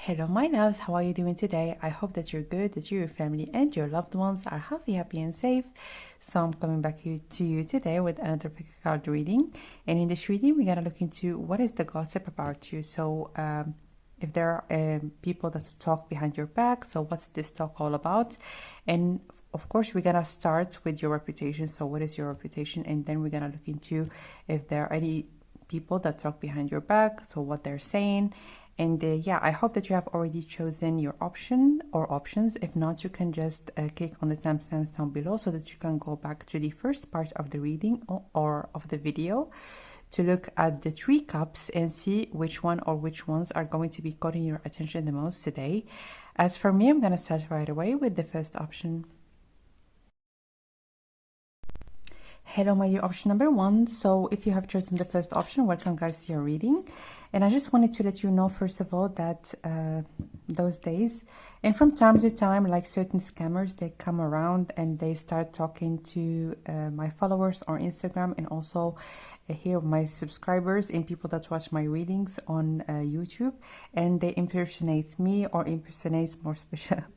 Hello, my loves. How are you doing today? I hope that you're good, that your family and your loved ones are healthy, happy, and safe. So I'm coming back to you today with another pick card reading. And in this reading, we're gonna look into what is the gossip about you. So if there are people that talk behind your back, so what's this talk all about? And of course, we're gonna start with your reputation. So what is your reputation? And then we're gonna look into if there are any people that talk behind your back, so what they're saying. And yeah, I hope that you have already chosen your option or options. If not, you can just click on the timestamps down below so that you can go back to the first part of the reading or of the video to look at the 3 cups and see which one or which ones are going to be caught your attention the most today. As for me, I'm going to start right away with the first option. Hello, my dear option number 1. So if you have chosen the first option, welcome guys to your reading. And I just wanted to let you know, first of all, that those days, and from time to time, like certain scammers, they come around and they start talking to my followers on Instagram, and also here my subscribers and people that watch my readings on YouTube, and they impersonate me or impersonate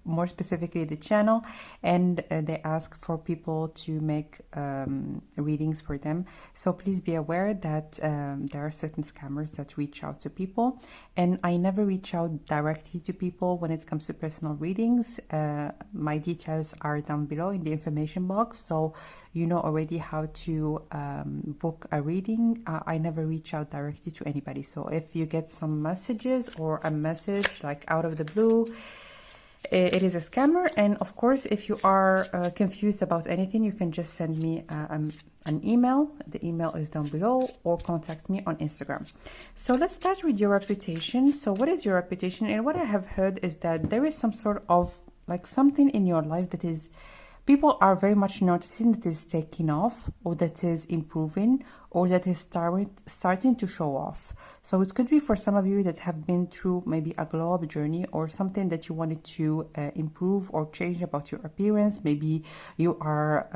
more specifically the channel, and they ask for people to make readings for them. So please be aware that there are certain scammers that reach out to people, and I never reach out directly to people when it comes to personal readings. My details are down below in the information box, so you know already how to book a reading. I never reach out directly to anybody. So if you get some messages or a message like out of the blue, it is a scammer. And of course, if you are confused about anything, you can just send me an email. The email is down below, or contact me on Instagram. So let's start with your reputation. So what is your reputation? And what I have heard is that there is some sort of like something in your life that is, people are very much noticing that is taking off, or that is improving, or that is starting to show off. So it could be for some of you that have been through maybe a glow up journey, or something that you wanted to improve or change about your appearance. Maybe you are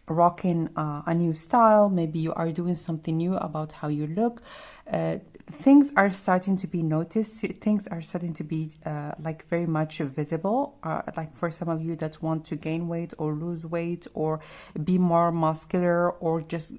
rocking a new style. Maybe you are doing something new about how you look. Things are starting to be noticed. Things are starting to be like very much visible. Like for some of you that want to gain weight or lose weight or be more muscular, or just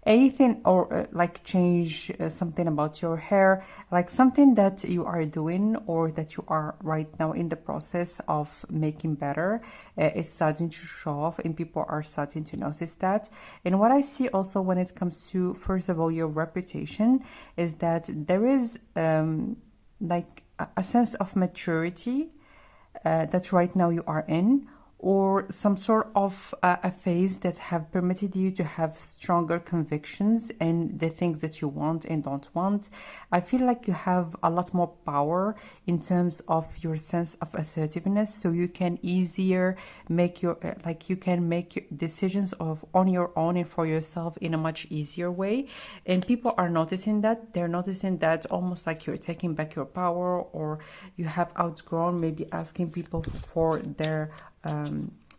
anything, or like change something about your hair, like something that you are doing or that you are right now in the process of making better. It's starting to show off, and people are starting to notice that. And what I see also when it comes to, first of all, your reputation, is that there is like a sense of maturity that right now you are in, or some sort of a phase that have permitted you to have stronger convictions and the things that you want and don't want. I feel like you have a lot more power in terms of your sense of assertiveness, so you can easier make your like you can make your decisions on your own and for yourself in a much easier way. And people are noticing that. They're noticing that almost like you're taking back your power, or you have outgrown maybe asking people for their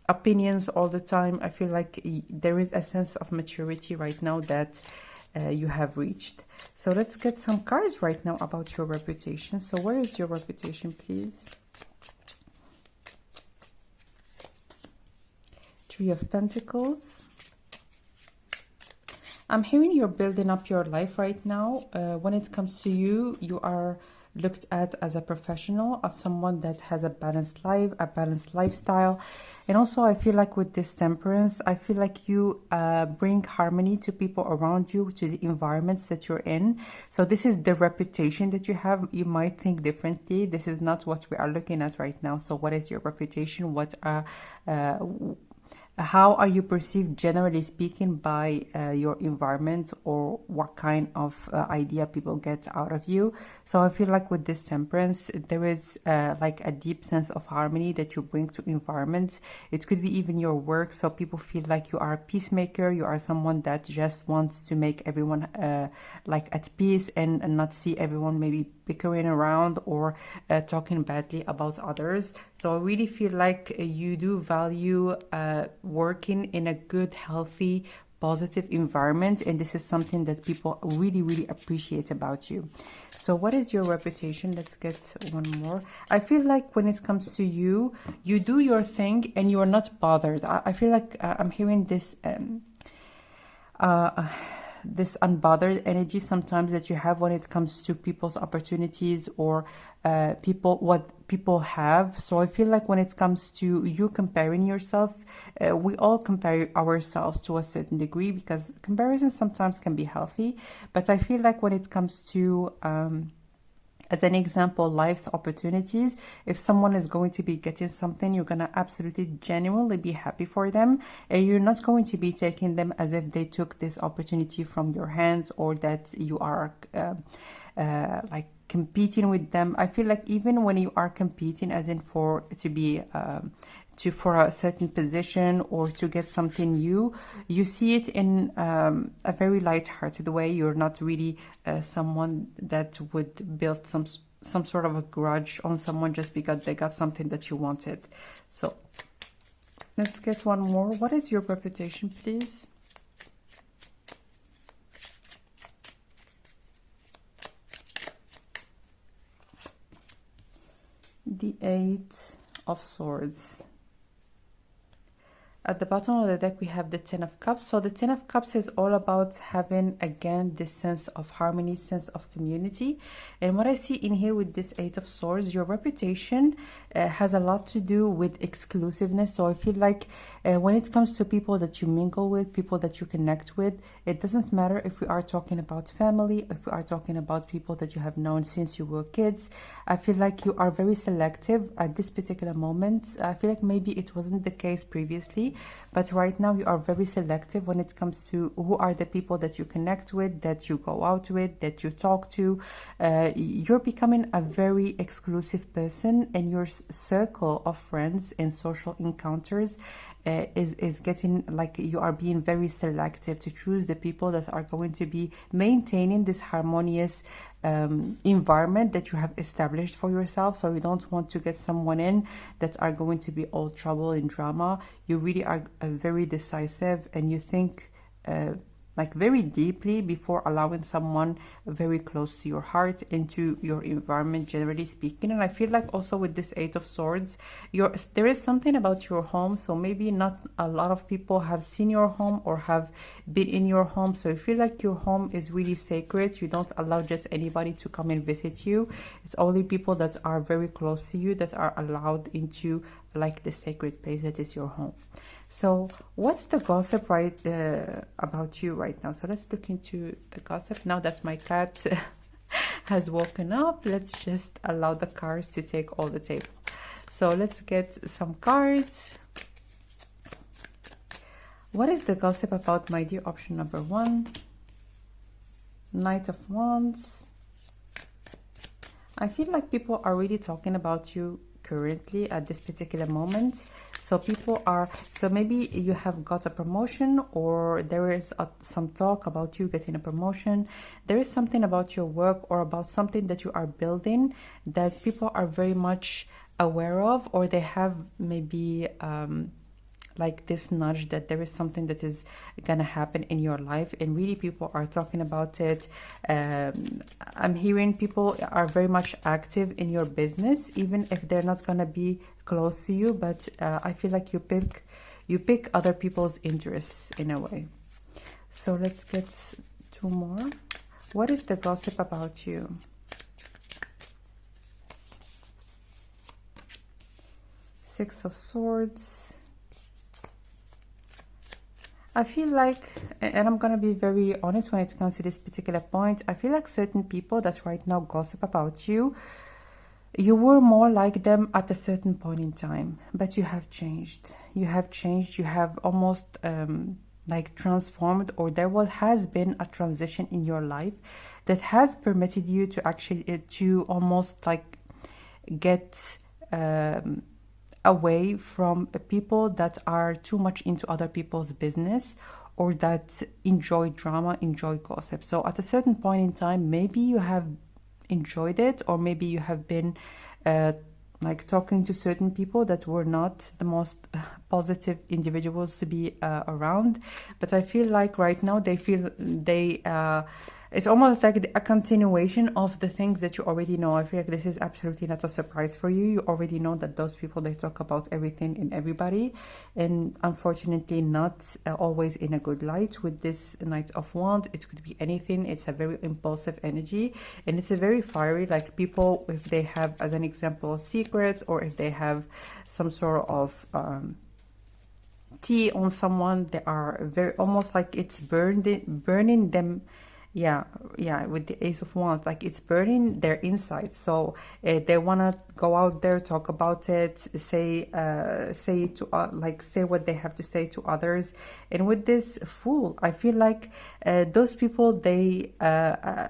opinions all the time. I feel like there is a sense of maturity right now that you have reached. So let's get some cards right now about your reputation. So where is your reputation, please? 3 of Pentacles. I'm hearing you're building up your life right now. When it comes to you, you are looked at as a professional, as someone that has a balanced life, a balanced lifestyle. And also I feel like with this Temperance, I feel like you bring harmony to people around you, to the environments that you're in. So this is the reputation that you have. You might think differently. This is not what we are looking at right now. So what is your reputation? How are you perceived, generally speaking, by your environment, or what kind of idea people get out of you? So I feel like with this Temperance, there is like a deep sense of harmony that you bring to environments. It could be even your work, so people feel like you are a peacemaker. You are someone that just wants to make everyone like at peace, and not see everyone maybe bickering around or talking badly about others. So I really feel like you do value working in a good, healthy, positive environment, and this is something that people really, really appreciate about you. So what is your reputation? Let's get one more. I feel like when it comes to you, you do your thing and you are not bothered. I feel like I'm hearing this this unbothered energy sometimes that you have when it comes to people's opportunities or what people have. So I feel like when it comes to you comparing yourself, we all compare ourselves to a certain degree because comparison sometimes can be healthy. But I feel like when it comes to as an example, life's opportunities, if someone is going to be getting something, you're going to absolutely genuinely be happy for them. And you're not going to be taking them as if they took this opportunity from your hands or that you are like competing with them. I feel like even when you are competing as in for to be for a certain position or to get something new, you see it in a very light-hearted way. You're not really someone that would build some sort of a grudge on someone just because they got something that you wanted. So let's get one more. What is your reputation, please? The Eight of Swords. At the bottom of the deck, we have the Ten of Cups. So the Ten of Cups is all about having, again, this sense of harmony, sense of community. And what I see in here with this Eight of Swords, your reputation has a lot to do with exclusiveness. So I feel like when it comes to people that you mingle with, people that you connect with, it doesn't matter if we are talking about family, if we are talking about people that you have known since you were kids. I feel like you are very selective at this particular moment. I feel like maybe it wasn't the case previously, but right now you are very selective when it comes to who are the people that you connect with, that you go out with, that you talk to. You're becoming a very exclusive person, and your circle of friends and social encounters is getting like you are being very selective to choose the people that are going to be maintaining this harmonious environment that you have established for yourself. So you don't want to get someone in that are going to be all trouble and drama. You really are very decisive, and you think like very deeply before allowing someone very close to your heart into your environment, generally speaking. And I feel like also with this Eight of Swords, there is something about your home. So maybe not a lot of people have seen your home or have been in your home. So I feel like your home is really sacred. You don't allow just anybody to come and visit you. It's only people that are very close to you that are allowed into like the sacred place that is your home. So what's the gossip about you right now? So let's look into the gossip. Now that my cat has woken up, let's just allow the cards to take all the table. So let's get some cards. What is the gossip about, my dear? Option number one, Knight of Wands. I feel like people are really talking about you currently at this particular moment. So people are, so maybe you have got a promotion, or there is some talk about you getting a promotion. There is something about your work or about something that you are building that people are very much aware of, or they have maybe like this nudge that there is something that is gonna happen in your life, and really people are talking about it. I'm hearing people are very much active in your business, even if they're not gonna be close to you, but I feel like you pick other people's interests in a way. So let's get two more. What is the gossip about you? Six of Swords. I feel like, and I'm going to be very honest when it comes to this particular point, I feel like certain people that right now gossip about you, you were more like them at a certain point in time, but you have changed. You have changed. You have almost like transformed, or has been a transition in your life that has permitted you to actually, to almost like get away from people that are too much into other people's business, or that enjoy drama, enjoy gossip. So at a certain point in time, maybe you have enjoyed it, or maybe you have been like talking to certain people that were not the most positive individuals to be around. But I feel like right now they feel it's almost like a continuation of the things that you already know. I feel like this is absolutely not a surprise for you. You already know that those people, they talk about everything and everybody, and unfortunately not always in a good light. With this Knight of Wands, it could be anything. It's a very impulsive energy, and it's a very fiery, like people, if they have, as an example, secrets, or if they have some sort of tea on someone, they are very, almost like it's burning them. Yeah, with the Ace of Wands, like it's burning their insides. So they want to go out there, talk about it, say to like say what they have to say to others. And with this Fool, I feel like those people, they I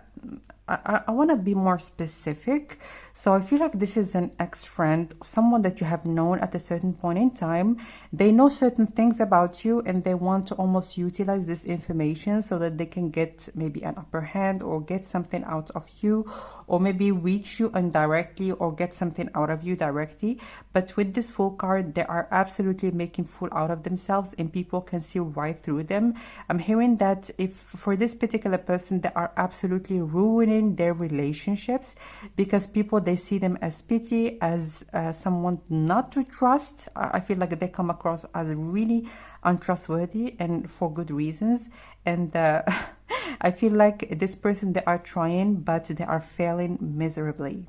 want to be more specific. So I feel like this is an ex-friend, someone that you have known at a certain point in time. They know certain things about you, and they want to almost utilize this information so that they can get maybe an upper hand, or get something out of you, or maybe reach you indirectly, or get something out of you directly. But with this Fool card, they are absolutely making fool out of themselves, and people can see right through them. I'm hearing that if for this particular person, they are absolutely ruining their relationships, because people, they see them as pity, as someone not to trust. I feel like they come across as really untrustworthy, and for good reasons. And I feel like this person, they are trying, but they are failing miserably.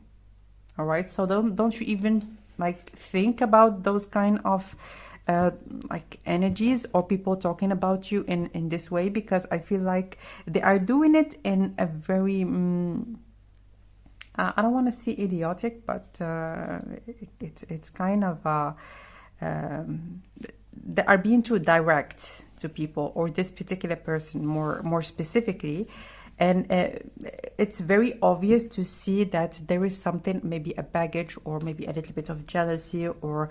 All right, so don't you even like think about those kind of like energies, or people talking about you in this way, because I feel like they are doing it in a very I don't want to say idiotic, but it's kind of they are being too direct to people, or this particular person more specifically. And it's very obvious to see that there is something, maybe a baggage, or maybe a little bit of jealousy, or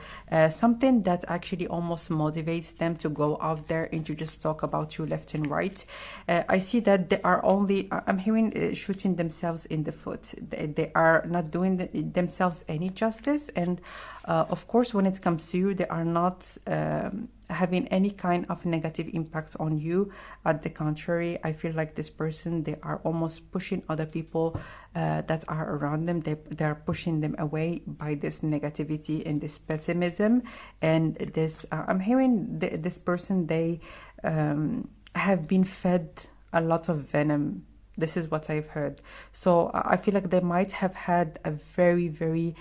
something that actually almost motivates them to go out there and to just talk about you left and right. I see that they are only, I'm hearing shooting themselves in the foot. They are not doing themselves any justice. And of course, when it comes to you, they are not having any kind of negative impact on you. At the contrary, I feel like this person, they are almost pushing other people that are around them. They are pushing them away by this negativity and this pessimism. And this I'm hearing this person, they have been fed a lot of venom. This is what I've heard. So I feel like they might have had a very, very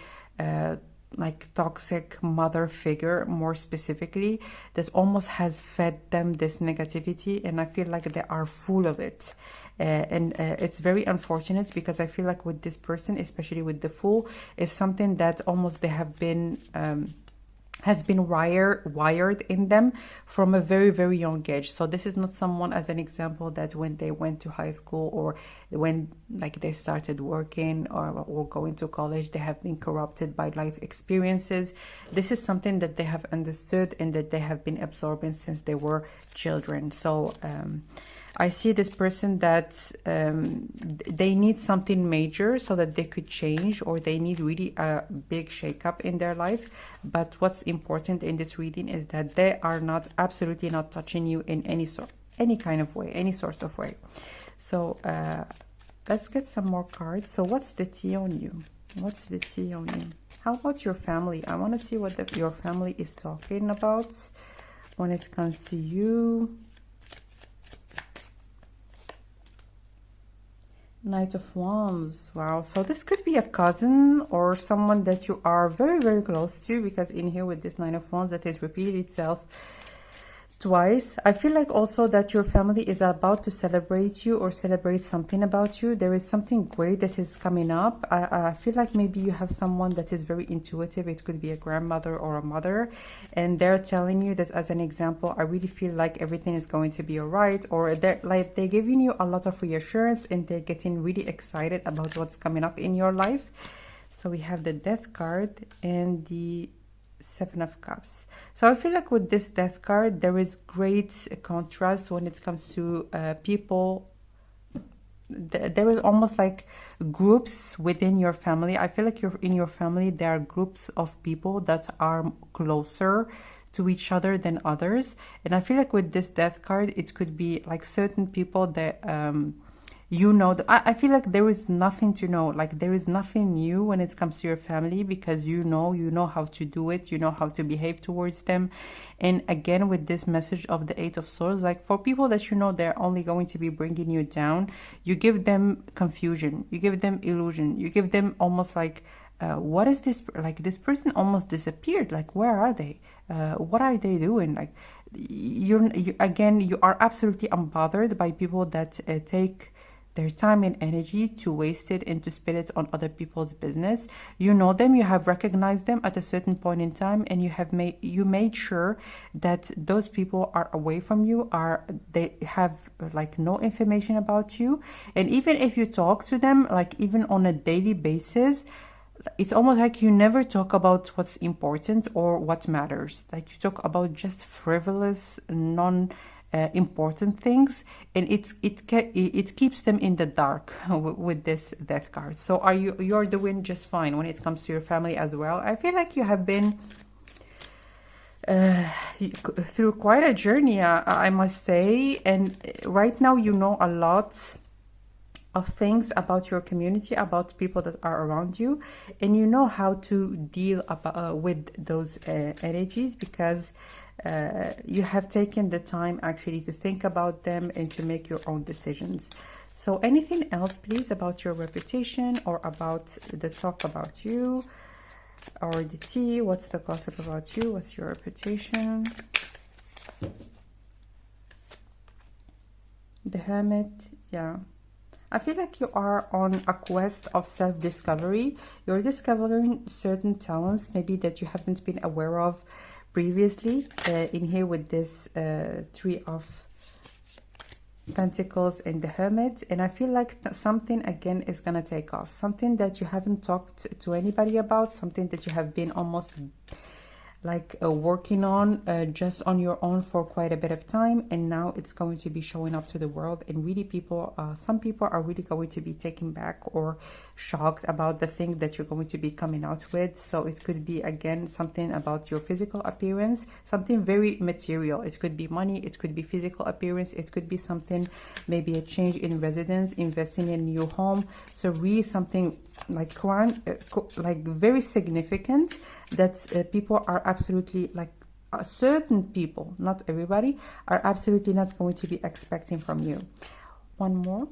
like toxic mother figure, more specifically, that almost has fed them this negativity, and I feel like they are full of it. And it's very unfortunate, because I feel like with this person, especially with the Fool, is something that almost they have been has been wired in them from a very, very young age. So this is not someone, as an example, that when they went to high school, or when like they started working, or going to college, they have been corrupted by life experiences. This is something that they have understood, and that they have been absorbing since they were children. So I see this person that they need something major so that they could change, or they need really a big shakeup in their life. But what's important in this reading is that they are not, absolutely not touching you in any kind of way, any sort of way. So let's get some more cards. So what's the tea on you? What's the tea on you? How about your family? I want to see what your family is talking about when it comes to you. Knight of Wands. Wow. So this could be a cousin, or someone that you are very, very close to, because in here with this Nine of Wands, that has repeated itself twice. I feel like also that your family is about to celebrate you, or celebrate something about you. There is something great that is coming up. I feel like maybe you have someone that is very intuitive. It could be a grandmother or a mother, and they're telling you that, as an example, I really feel like everything is going to be all right, or they're giving you a lot of reassurance, and they're getting really excited about what's coming up in your life. So we have the Death card and the Seven of Cups. So I feel like with this Death card, there is great contrast when it comes to people there is almost like groups within your family. I feel like you're in your family, there are groups of people that are closer to each other than others. And I feel like with this death card, it could be like certain people that you know, I feel like there is nothing to know, like there is nothing new when it comes to your family, because you know how to do it, you know how to behave towards them. And again, with this message of the Eight of Swords, like for people that you know they're only going to be bringing you down, you give them confusion, you give them illusion, you give them almost like, what is this, like this person almost disappeared, like where are they, what are they doing? Like again, you are absolutely unbothered by people that take their time and energy to waste it and to spend it on other people's business. You know them, you have recognized them at a certain point in time, and you made sure that those people are away from you, they have like no information about you. And even if you talk to them, like even on a daily basis, it's almost like you never talk about what's important or what matters. Like you talk about just frivolous, important things, and it keeps them in the dark with this death card. So you're doing just fine when it comes to your family as well. I feel like you have been through quite a journey, I must say, and right now you know a lot of things about your community, about people that are around you, and you know how to deal with those energies, because you have taken the time actually to think about them and to make your own decisions. So anything else, please, about your reputation or about the talk about you, or the tea? What's the gossip about you? What's your reputation? The Hermit, yeah. I feel like you are on a quest of self-discovery. You're discovering certain talents maybe that you haven't been aware of previously. In here with this Three of Pentacles and the Hermit. And I feel like something again is going to take off. Something that you haven't talked to anybody about. Something that you have been almost like working on just on your own for quite a bit of time, and now it's going to be showing up to the world. And really some people are really going to be taken back or shocked about the thing that you're going to be coming out with. So it could be again something about your physical appearance, something very material. It could be money, it could be physical appearance, it could be something, maybe a change in residence, investing in a new home. So really something like very significant that people are absolutely, like certain people, not everybody, are absolutely not going to be expecting from you. One more.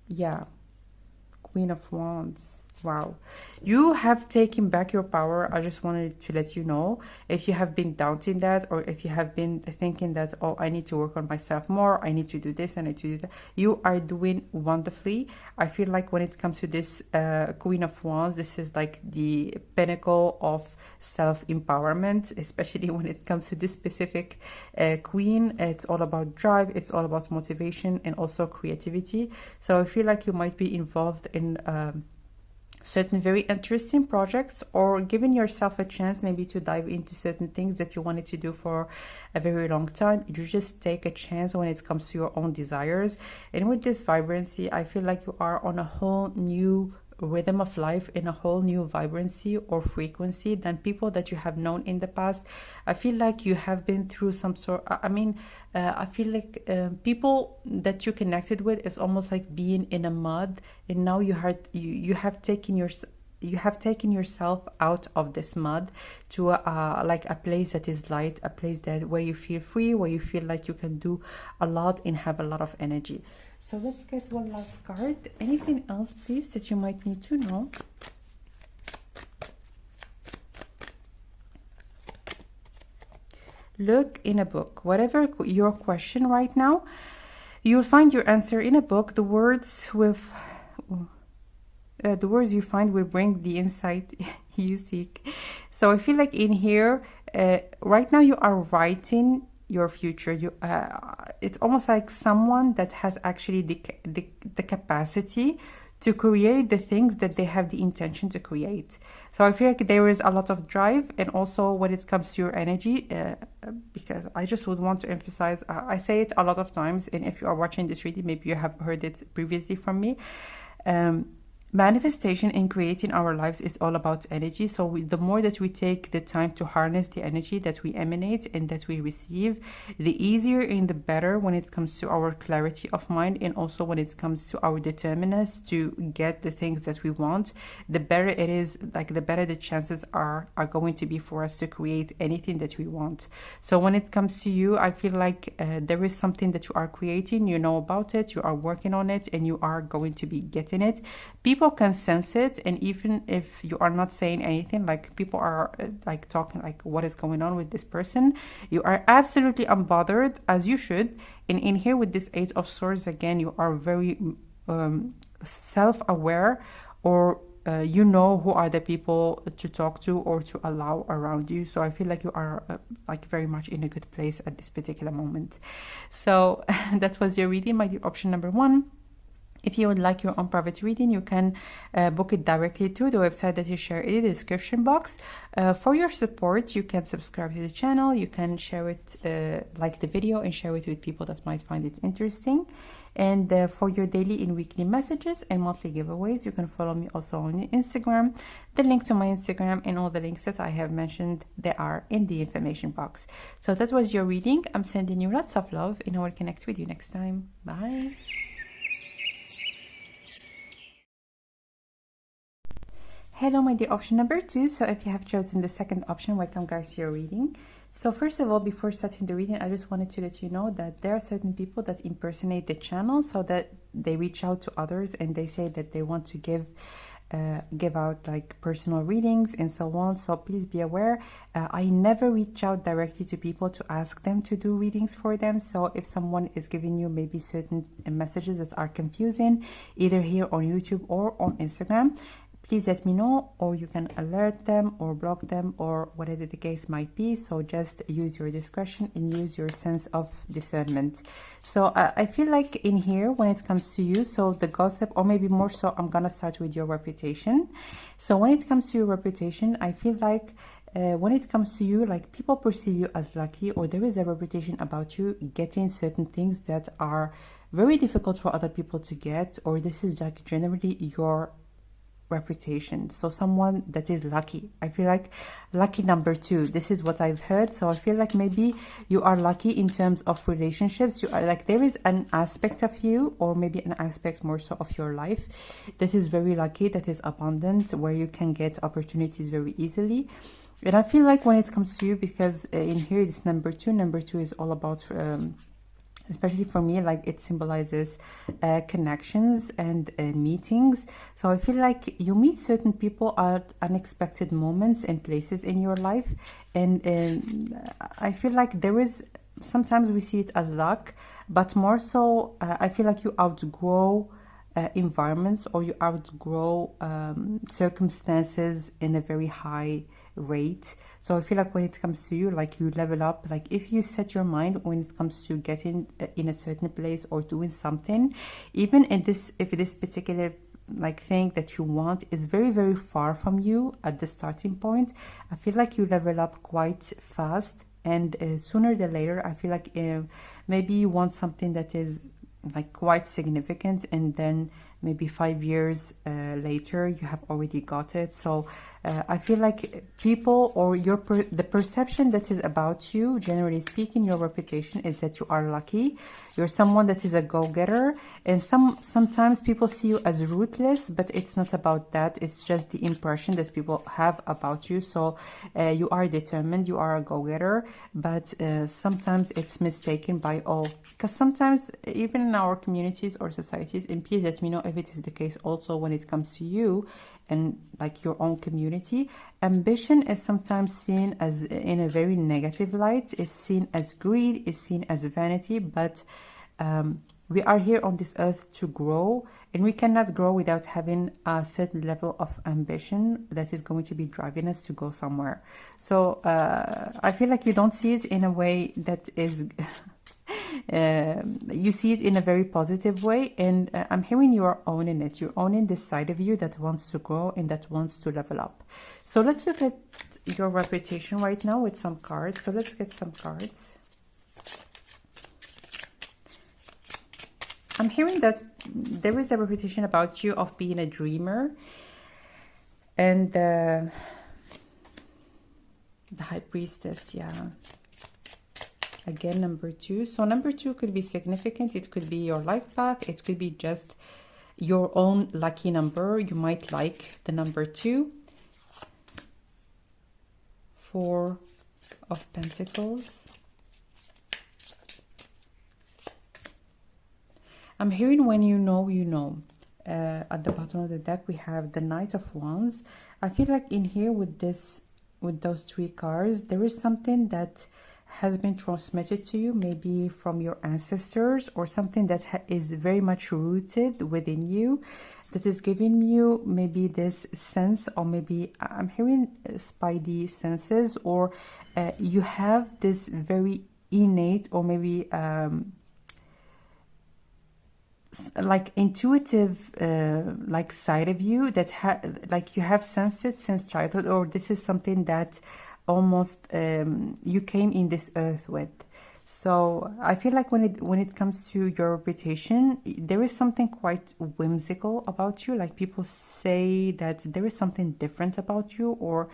Yeah, Queen of Wands. Wow, you have taken back your power. I just wanted to let you know, if you have been doubting that, or if you have been thinking that, oh, I need to work on myself more, I need to do this, I need to do that, you are doing wonderfully. I feel like when it comes to this Queen of Wands, this is like the pinnacle of self-empowerment, especially when it comes to this specific queen. It's all about drive, it's all about motivation, and also creativity. So I feel like you might be involved in certain very interesting projects, or giving yourself a chance maybe to dive into certain things that you wanted to do for a very long time. You just take a chance when it comes to your own desires. And with this vibrancy, I feel like you are on a whole new rhythm of life, in a whole new vibrancy or frequency than people that you have known in the past. I feel like you have been through some sort, I feel like people that you connected with is almost like being in a mud, and now you have taken yourself out of this mud to like a place that is light, a place that where you feel free, where you feel like you can do a lot and have a lot of energy. So let's get one last card. Anything else, please, that you might need to know? Look in a book. Whatever your question right now, you'll find your answer in a book. The words you find will bring the insight you seek. So I feel like in here, right now you are writing your future. It's almost like someone that has actually the capacity to create the things that they have the intention to create. So I feel like there is a lot of drive, and also when it comes to your energy, because I just would want to emphasize, I say it a lot of times, and if you are watching this reading, maybe you have heard it previously from me. Manifestation and creating our lives is all about energy. So the more that we take the time to harness the energy that we emanate and that we receive, the easier and the better when it comes to our clarity of mind, and also when it comes to our determinedness to get the things that we want, the better it is, like the better the chances are going to be for us to create anything that we want. So when it comes to you, I feel like there is something that you are creating, you know about it, you are working on it, and you are going to be getting it. People can sense it, and even if you are not saying anything, like people are like talking like what is going on with this person, you are absolutely unbothered, as you should. And in here with this Eight of Swords, again, you are very self-aware, or you know who are the people to talk to or to allow around you. So I feel like you are like very much in a good place at this particular moment. So that was your reading, my dear option number 1. If you would like your own private reading, you can book it directly through the website that you share in the description box. For your support, you can subscribe to the channel, you can share it, like the video, and share it with people that might find it interesting. And for your daily and weekly messages and monthly giveaways, you can follow me also on Instagram. The link to my Instagram and all the links that I have mentioned, they are in the information box. So that was your reading. I'm sending you lots of love, and I will connect with you next time. Bye. Hello, my dear option number 2. So if you have chosen the second option, welcome guys to your reading. So first of all, before starting the reading, I just wanted to let you know that there are certain people that impersonate the channel, so that they reach out to others and they say that they want to give out like personal readings and so on. So please be aware, I never reach out directly to people to ask them to do readings for them. So if someone is giving you maybe certain messages that are confusing, either here on YouTube or on Instagram, please let me know, or you can alert them or block them or whatever the case might be. So just use your discretion and use your sense of discernment. So I feel like in here, when it comes to you, so the gossip, or maybe more so, I'm gonna start with your reputation. So when it comes to your reputation, I feel like when it comes to you, like people perceive you as lucky, or there is a reputation about you getting certain things that are very difficult for other people to get, or this is like generally your reputation. So someone that is lucky. I feel like lucky number 2. This is what I've heard. So I feel like maybe you are lucky in terms of relationships. You are like, there is an aspect of you, or maybe an aspect more so of your life, that is very lucky, that is abundant, where you can get opportunities very easily. And I feel like when it comes to you, because in here it's number 2. Number 2 is all about especially for me, like it symbolizes connections and meetings. So I feel like you meet certain people at unexpected moments and places in your life, and I feel like there is, sometimes we see it as luck, but more so I feel like you outgrow environments, or you outgrow circumstances in a very high rate. So I feel like when it comes to you, like you level up. Like if you set your mind when it comes to getting in a certain place or doing something, even in this, if this particular like thing that you want is very, very far from you at the starting point, I feel like you level up quite fast, and sooner than later, I feel like maybe you want something that is like quite significant, and then maybe 5 years later you have already got it. So I feel like people, or the perception that is about you, generally speaking, your reputation is that you are lucky, you're someone that is a go-getter, and sometimes people see you as ruthless, but it's not about that. It's just the impression that people have about you. So you are determined, you are a go-getter, but sometimes it's mistaken by all, because sometimes even in our communities or societies, and please let me know if it is the case also when it comes to you and like your own community, ambition is sometimes seen as in a very negative light. It's seen as greed, it's seen as vanity, but we are here on this earth to grow, and we cannot grow without having a certain level of ambition that is going to be driving us to go somewhere. So I feel like you don't see it in a way that is You see it in a very positive way, and I'm hearing you are owning it. You're owning this side of you that wants to grow and that wants to level up. So let's look at your reputation right now with some cards. So let's get some cards. I'm hearing that there is a reputation about you of being a dreamer, and the High Priestess, yeah. Again, number 2. So number 2 could be significant. It could be your life path. It could be just your own lucky number. You might like the number 2. 4 of Pentacles. I'm hearing when you know, you know. At the bottom of the deck, we have the Knight of Wands. I feel like in here with those 3 cards, there is something that has been transmitted to you, maybe from your ancestors, or something that is very much rooted within you, that is giving you maybe this sense, or maybe I'm hearing spidey senses, or you have this very innate, or maybe like intuitive like side of you that like you have sensed it since childhood, or this is something that almost you came in this earth with. So I feel like when it comes to your reputation, there is something quite whimsical about you. Like people say that there is something different about you, or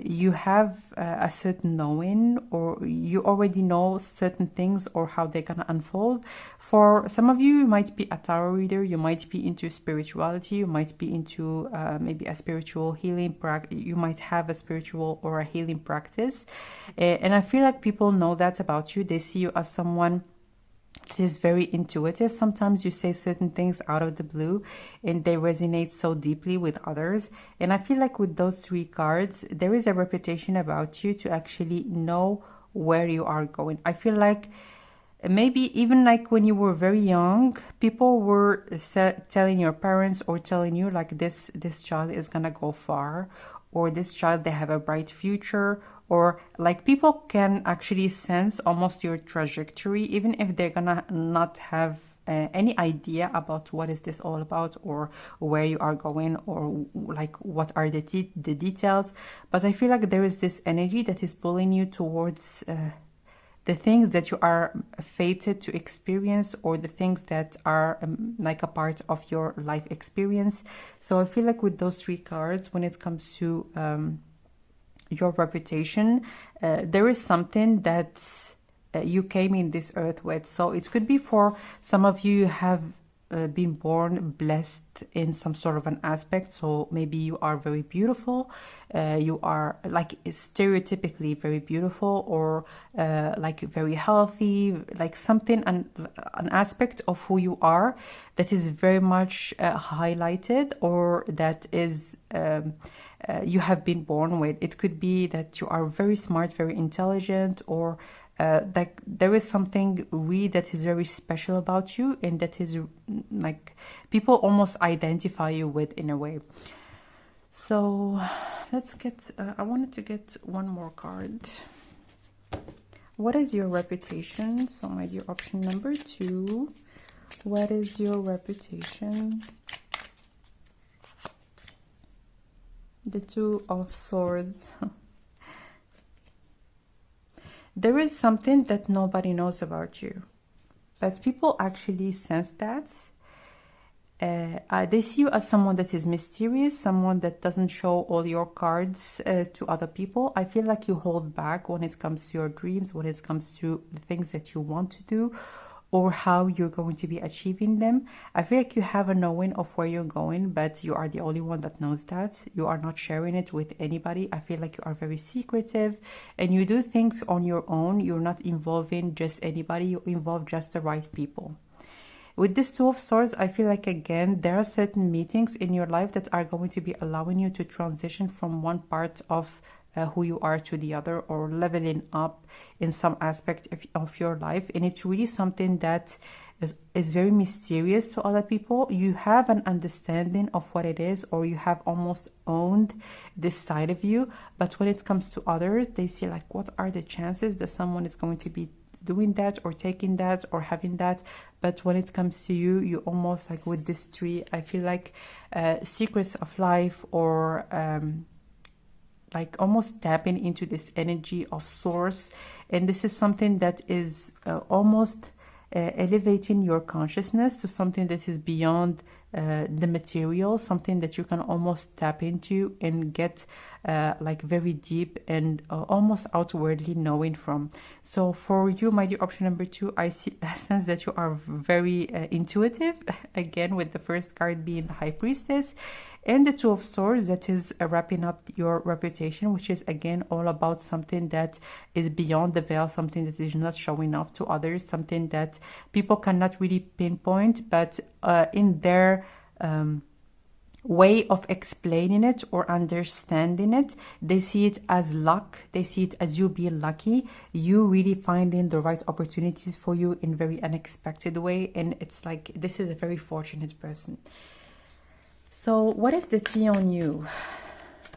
you have a certain knowing, or you already know certain things or how they're gonna unfold. For some of you, you might be a tarot reader, you might be into spirituality, you might be into maybe a spiritual healing practice, you might have a spiritual or a healing practice, and I feel like people know that about you. They see you as someone that is very intuitive. Sometimes you say certain things out of the blue and they resonate so deeply with others, and I feel like with those 3 cards, there is a reputation about you to actually know where you are going. I feel like maybe even like when you were very young, people were telling your parents or telling you like this child is gonna go far, or this child, they have a bright future, or like people can actually sense almost your trajectory, even if they're gonna not have any idea about what is this all about, or where you are going, or like what are the details. But I feel like there is this energy that is pulling you towards the things that you are fated to experience, or the things that are like a part of your life experience. So I feel like with those 3 cards, when it comes to your reputation, there is something that you came in this earth with. So it could be for some of you have been born blessed in some sort of an aspect. So maybe you are very beautiful, you are like stereotypically very beautiful, or like very healthy, like something, an aspect of who you are that is very much highlighted, or that is you have been born with. It could be that you are very smart, very intelligent, or like there is something really that is very special about you, and that is like people almost identify you with in a way. So let's get I wanted to get one more card. What is your reputation? So my dear, option number 2, what is your reputation? The 2 of Swords. There is something that nobody knows about you, but people actually sense that. They see you as someone that is mysterious, someone that doesn't show all your cards to other people. I feel like you hold back when it comes to your dreams, when it comes to the things that you want to do, or how you're going to be achieving them. I feel like you have a knowing of where you're going, but you are the only one that knows that. You are not sharing it with anybody. I feel like you are very secretive, and you do things on your own. You're not involving just anybody. You involve just the right people. With this 2 of Swords, I feel like, again, there are certain meetings in your life that are going to be allowing you to transition from one part of who you are to the other, or leveling up in some aspect of your life. And it's really something that is very mysterious to other people. You have an understanding of what it is, or you have almost owned this side of you. But when it comes to others, they see like, what are the chances that someone is going to be doing that or taking that or having that. But when it comes to you, you almost like with this tree, I feel like secrets of life, or like almost tapping into this energy of source. And this is something that is almost elevating your consciousness to something that is beyond the material, something that you can almost tap into and get like very deep and almost outwardly knowing from. So for you, my dear, option number 2, I see a sense that you are very intuitive, again with the first card being the High Priestess, and the Two of Swords, that is wrapping up your reputation, which is again all about something that is beyond the veil, something that is not showing off to others, something that people cannot really pinpoint, but in their way of explaining it or understanding it, they see it as luck, they see it as you being lucky, you really finding the right opportunities for you in very unexpected way. And it's like, this is a very fortunate person. So what is the tea on you?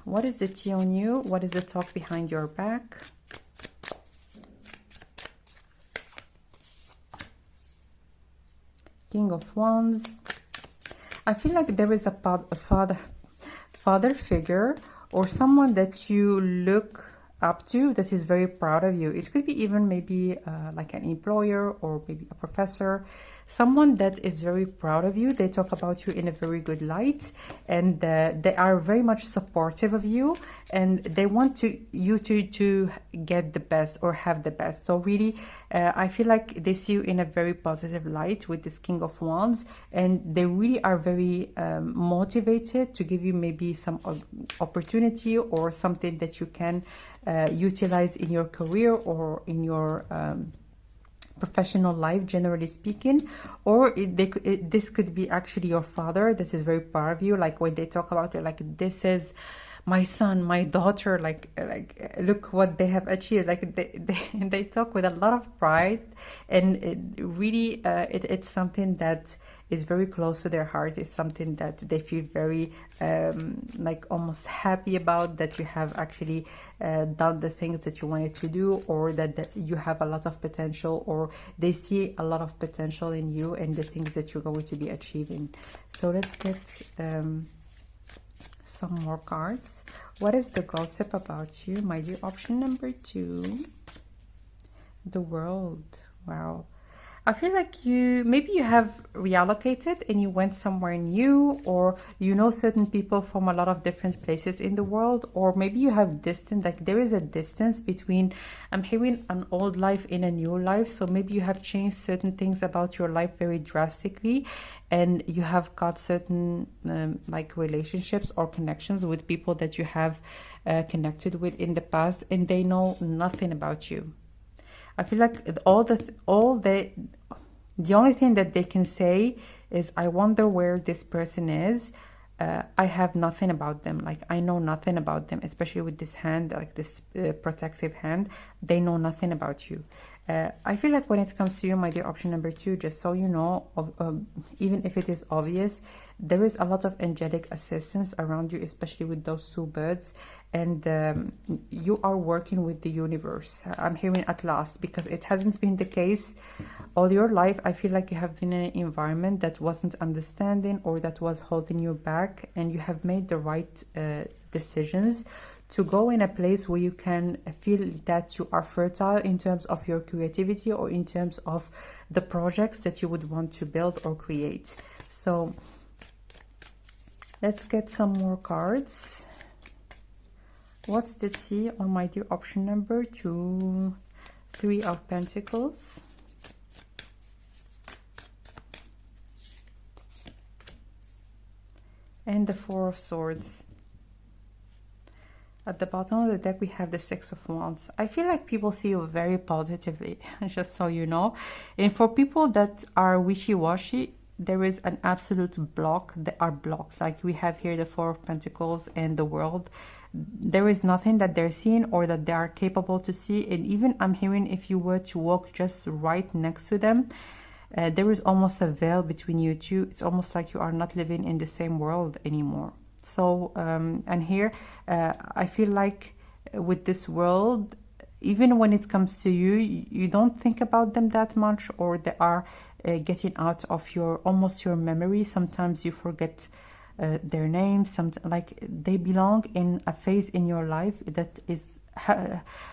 What is the tea on you? What is the talk behind your back? King of Wands. I feel like there is a father figure, or someone that you look up to that is very proud of you. It could be even maybe like an employer, or maybe a professor, someone that is very proud of you. They talk about you in a very good light, and they are very much supportive of you, and they want you to get the best or have the best. So really I feel like they see you in a very positive light with this King of Wands, and they really are very motivated to give you maybe some opportunity or something that you can utilize in your career or in your professional life, generally speaking. Or this could be actually your father that is very proud of you, like when they talk about it, like, this is my son, my daughter, like look what they have achieved. Like they talk with a lot of pride, and it's something that is very close to their heart. It's something that they feel very like almost happy about, that you have actually done the things that you wanted to do, or that you have a lot of potential, or they see a lot of potential in you and the things that you're going to be achieving. So let's get some more cards. What is the gossip about you, my dear? Option number 2, the World. Wow. I feel like maybe you have reallocated and you went somewhere new, or you know certain people from a lot of different places in the world, or maybe you have distance, like there is a distance between, I'm hearing an old life in a new life. So maybe you have changed certain things about your life very drastically, and you have got certain like relationships or connections with people that you have connected with in the past, and they know nothing about you. I feel like the only thing that they can say is, I wonder where this person is. I have nothing about them. Like, I know nothing about them, especially with this hand, like this protective hand. They know nothing about you. I feel like when it comes to you, my dear, option number 2, just so you know, even if it is obvious, there is a lot of angelic assistance around you, especially with those 2 birds. And you are working with the universe. I'm hearing at last, because it hasn't been the case all your life. I feel like you have been in an environment that wasn't understanding, or that was holding you back, and you have made the right decisions to go in a place where you can feel that you are fertile in terms of your creativity, or in terms of the projects that you would want to build or create. So let's get some more cards. What's the tea on, my dear, option number 2? 3 of Pentacles. And the 4 of Swords. At the bottom of the deck, we have the 6 of Wands. I feel like people see you very positively, just so you know. And for people that are wishy-washy, there is an absolute block. They are blocked. Like we have here the 4 of Pentacles and the World. There is nothing that they're seeing or that they are capable to see. And even I'm hearing, if you were to walk just right next to them, there is almost a veil between you two. It's almost like you are not living in the same world anymore. So and here I feel like with this world, even when it comes to you, you don't think about them that much, or they are getting out of your almost your memory. Sometimes you forget their names. Like they belong in a phase in your life that is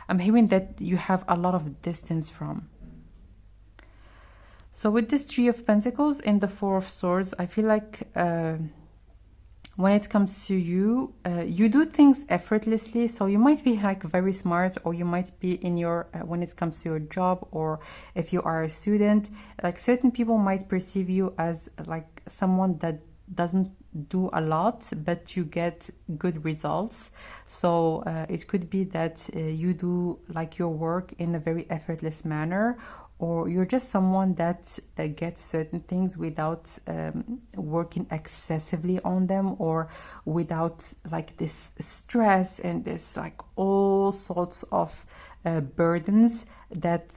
I'm hearing that you have a lot of distance from. So with this Three of Pentacles and the Four of Swords, I feel like when it comes to you, you do things effortlessly. So you might be like very smart, or you might be in your, when it comes to your job, or if you are a student, like certain people might perceive you as like someone that doesn't do a lot, but you get good results. So it could be that you do like your work in a very effortless manner, or you're just someone that gets certain things without working excessively on them, or without like this stress and this like all sorts of burdens that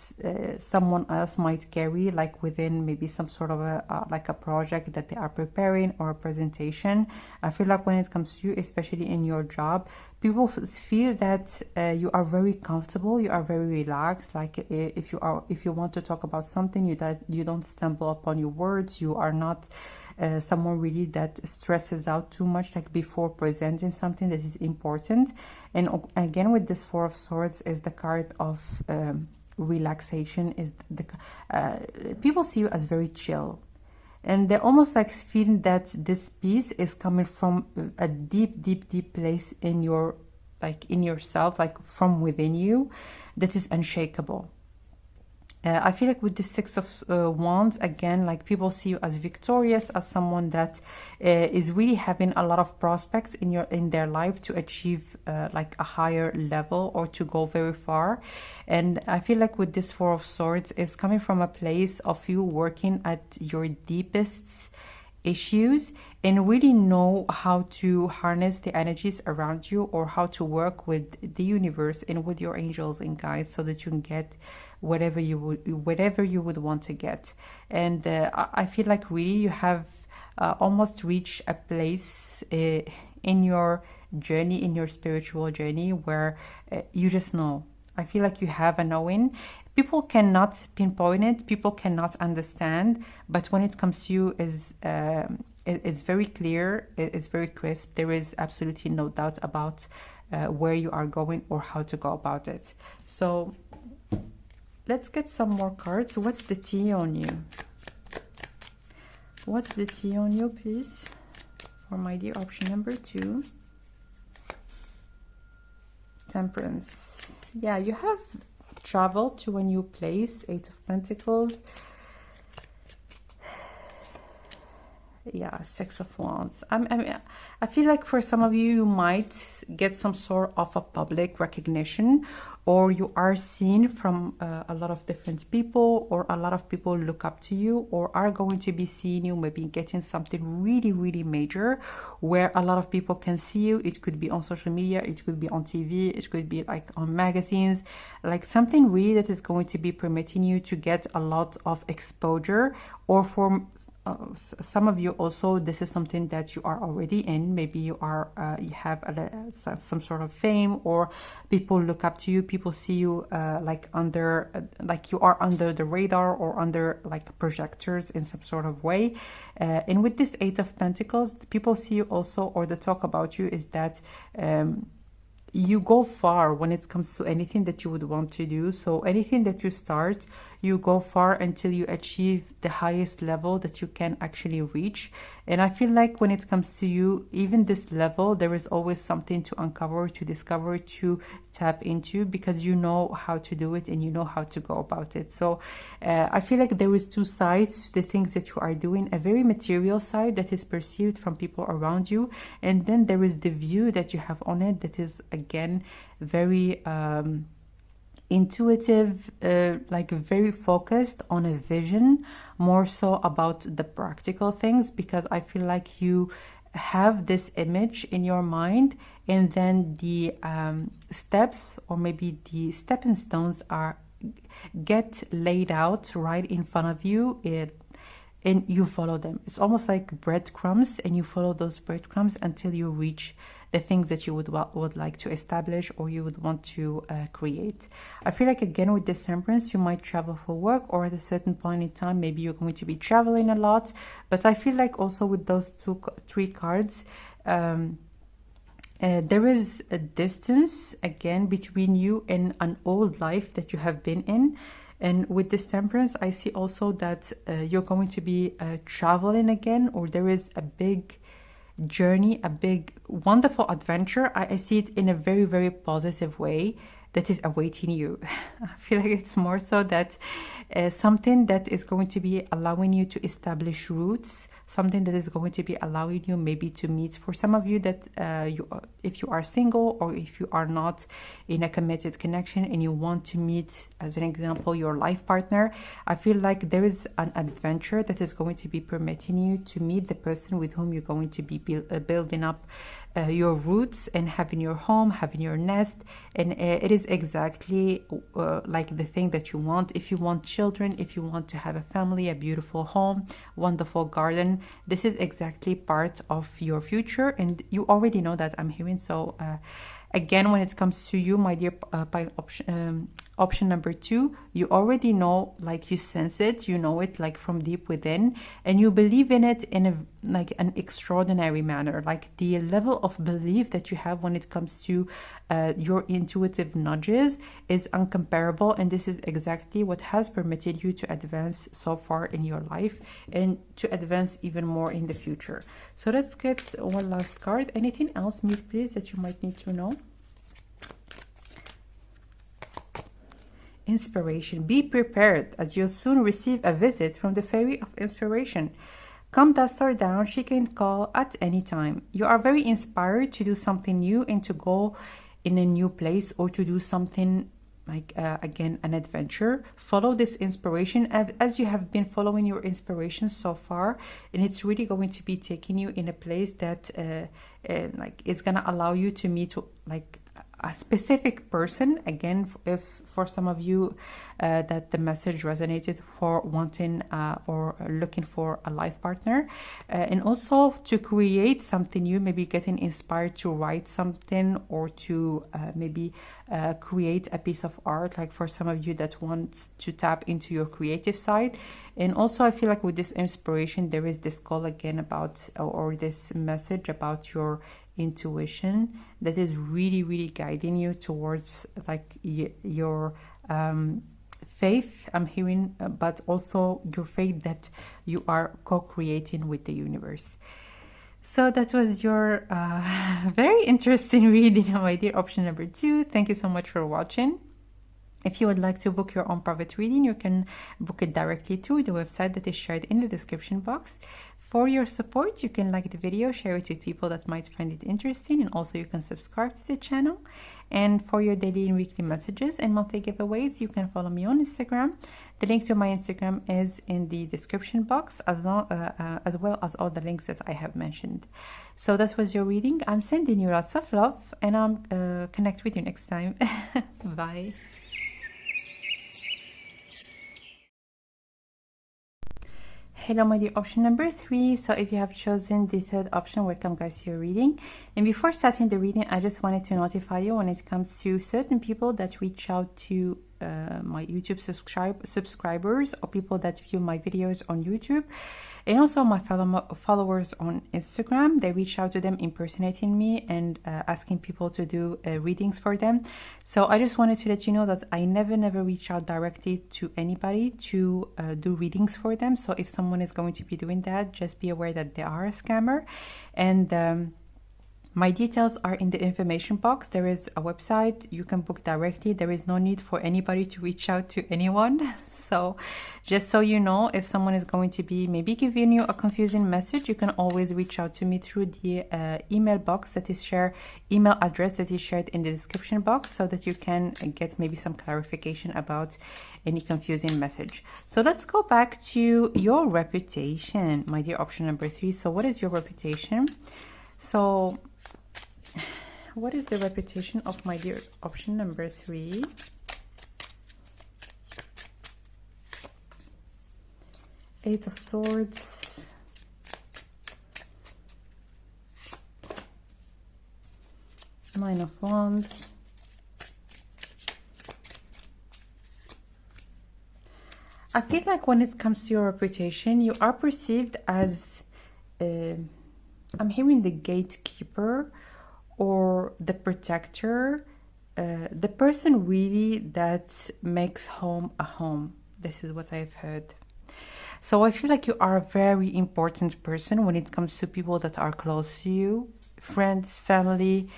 someone else might carry, like within maybe some sort of a like a project that they are preparing, or a presentation. I feel like when it comes to you, especially in your job, people feel that you are very comfortable, you are very relaxed. Like if you want to talk about something, you don't stumble upon your words. You are not someone really that stresses out too much, like before presenting something that is important. And again, with this Four of Swords is the card of relaxation. Is the people see you as very chill, and they're almost like feeling that this peace is coming from a deep place in your, like in yourself, like from within you, that is unshakable. I feel like with the Six of Wands, again, like people see you as victorious, as someone that is really having a lot of prospects in their life to achieve like a higher level, or to go very far. And I feel like with this Four of Swords is coming from a place of you working at your deepest issues, and really know how to harness the energies around you, or how to work with the universe and with your angels and guides, so that you can get whatever you would want to get. And I feel like really you have almost reached a place in your journey, in your spiritual journey, where you just know. I feel like you have a knowing. People cannot pinpoint it, people cannot understand, but when it comes to you, it's very clear, it's very crisp. There is absolutely no doubt about where you are going or how to go about it. So let's get some more cards. What's the tea on you? What's the tea on you, please? For my dear option number 2. Temperance. Yeah, you have traveled to a new place. Eight of Pentacles. Yeah, Six of Wands. I feel like for some of you, you might get some sort of a public recognition, or you are seen from a lot of different people, or a lot of people look up to you, or are going to be seeing you, maybe getting something really major, where a lot of people can see you. It could be on social media, it could be on TV, it could be like on magazines, like something really that is going to be permitting you to get a lot of exposure. Or for some of you also, this is something that you are already in. Maybe you are you have some sort of fame, or people look up to you, people see you like under like you are under the radar, or under like projectors in some sort of way. And with this Eight of Pentacles, people see you also, or the talk about you is that you go far when it comes to anything that you would want to do. So anything that you start, you go far until you achieve the highest level that you can actually reach. And I feel like when it comes to you, even this level, there is always something to uncover, to discover, to tap into, because you know how to do it and you know how to go about it. So I feel like there is two sides to the things that you are doing. A very material side that is perceived from people around you, and then there is the view that you have on it that is again very intuitive, like very focused on a vision, more so about the practical things, because I feel like you have this image in your mind, and then the steps, or maybe the stepping stones, are get laid out right in front of you. and you follow them. It's almost like breadcrumbs, and you follow those breadcrumbs until you reach the things that you would like to establish or you would want to create. I feel like, again, with this Temperance, you might travel for work, or at a certain point in time, maybe you're going to be traveling a lot. But I feel like also with those three cards, there is a distance, again, between you and an old life that you have been in. And with this Temperance, I see also that you're going to be traveling again, or there is a big journey, a big, wonderful adventure. I see it in a very, very positive way that is awaiting you. I feel like it's more so that something that is going to be allowing you to establish roots, something that is going to be allowing you maybe to meet, for some of you that if you are single, or if you are not in a committed connection and you want to meet, as an example, your life partner, I feel like there is an adventure that is going to be permitting you to meet the person with whom you're going to be building up your roots and having your home, having your nest. And it is exactly like the thing that you want. If you want children, if you want to have a family, a beautiful home, wonderful garden, this is exactly part of your future, and you already know that, I'm hearing. So again, when it comes to you, my dear, by option number 2, you already know, like you sense it, you know it like from deep within, and you believe in it in a like an extraordinary manner. Like the level of belief that you have when it comes to your intuitive nudges is uncomparable, and this is exactly what has permitted you to advance so far in your life and to advance even more in the future. So let's get one last card. Anything else, Mir, please, that you might need to know? Inspiration. Be prepared, as you'll soon receive a visit from the Fairy of Inspiration. Come dust her down, she can call at any time. You are very inspired to do something new and to go in a new place, or to do something like, again, an adventure. Follow this inspiration as you have been following your inspiration so far, and it's really going to be taking you in a place that like is gonna allow you to meet like a specific person. Again, if for some of you that the message resonated, for wanting or looking for a life partner, and also to create something new, maybe getting inspired to write something, or to maybe create a piece of art, like for some of you that wants to tap into your creative side. And also I feel like with this inspiration, there is this call again about, or this message about your intuition that is really, really guiding you towards like your faith, I'm hearing, but also your faith that you are co-creating with the universe. So that was your very interesting reading, my dear, option number 2. Thank you so much for watching. If you would like to book your own private reading, you can book it directly through the website that is shared in the description box. For your support, you can like the video, share it with people that might find it interesting, and also you can subscribe to the channel. And for your daily and weekly messages and monthly giveaways, you can follow me on Instagram. The link to my Instagram is in the description box, as well as all the links that I have mentioned. So that was your reading. I'm sending you lots of love, and I'll connect with you next time. Bye. Hello, my dear, option number 3. So if you have chosen the third option, welcome guys to your reading. And before starting the reading, I just wanted to notify you when it comes to certain people that reach out to my YouTube subscribers, or people that view my videos on YouTube, and also my followers on Instagram. They reach out to them impersonating me and asking people to do readings for them. So I just wanted to let you know that I never reach out directly to anybody to do readings for them. So if someone is going to be doing that, just be aware that they are a scammer. And my details are in the information box. There is a website. You can book directly. There is no need for anybody to reach out to anyone. So just so you know, if someone is going to be maybe giving you a confusing message, you can always reach out to me through the email box that is shared, email address that is shared in the description box, so that you can get maybe some clarification about any confusing message. So let's go back to your reputation, my dear, option number 3. So what is your reputation? So what is the reputation of my dear option number 3? Eight of Swords. Nine of Wands. I feel like when it comes to your reputation, you are perceived as, I'm hearing the gatekeeper or the protector, the person really that makes home a home. This is what I've heard. So I feel like you are a very important person when it comes to people that are close to you, friends, family,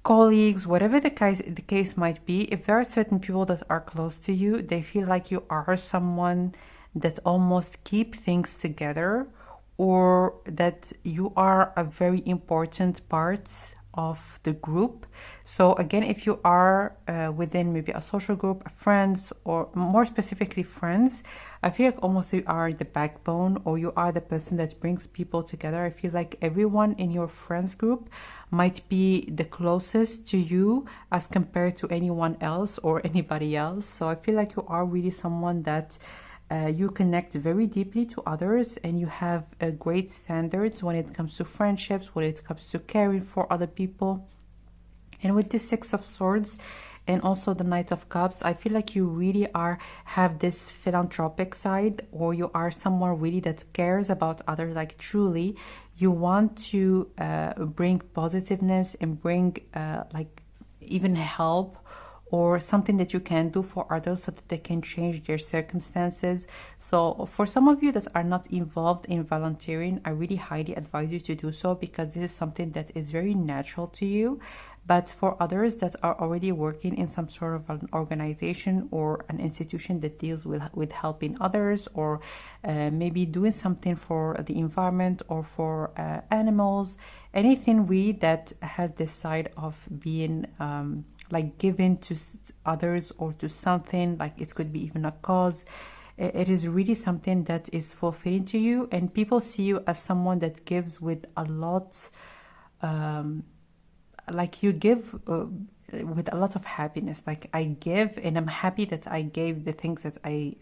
colleagues, whatever the case might be. If there are certain people that are close to you, they feel like you are someone that almost keep things together, or that you are a very important part of the group. So again, if you are within maybe a social group, friends, or more specifically friends, I feel like almost you are the backbone, or you are the person that brings people together. I feel like everyone in your friends group might be the closest to you as compared to anyone else or anybody else. So I feel like you are really someone that you connect very deeply to others, and you have great standards when it comes to friendships, when it comes to caring for other people. And with the Six of Swords and also the Knight of Cups, I feel like you really have this philanthropic side, or you are someone really that cares about others. Like truly, you want to bring positiveness and bring like even help, or something that you can do for others so that they can change their circumstances. So for some of you that are not involved in volunteering, I really highly advise you to do so, because this is something that is very natural to you. But for others that are already working in some sort of an organization or an institution that deals with helping others, or maybe doing something for the environment or for animals, anything really that has this side of being like given to others or to something, like it could be even a cause. It is really something that is fulfilling to you, and people see you as someone that gives with a lot, like you give with a lot of happiness. Like I give, and I'm happy that I gave the things that I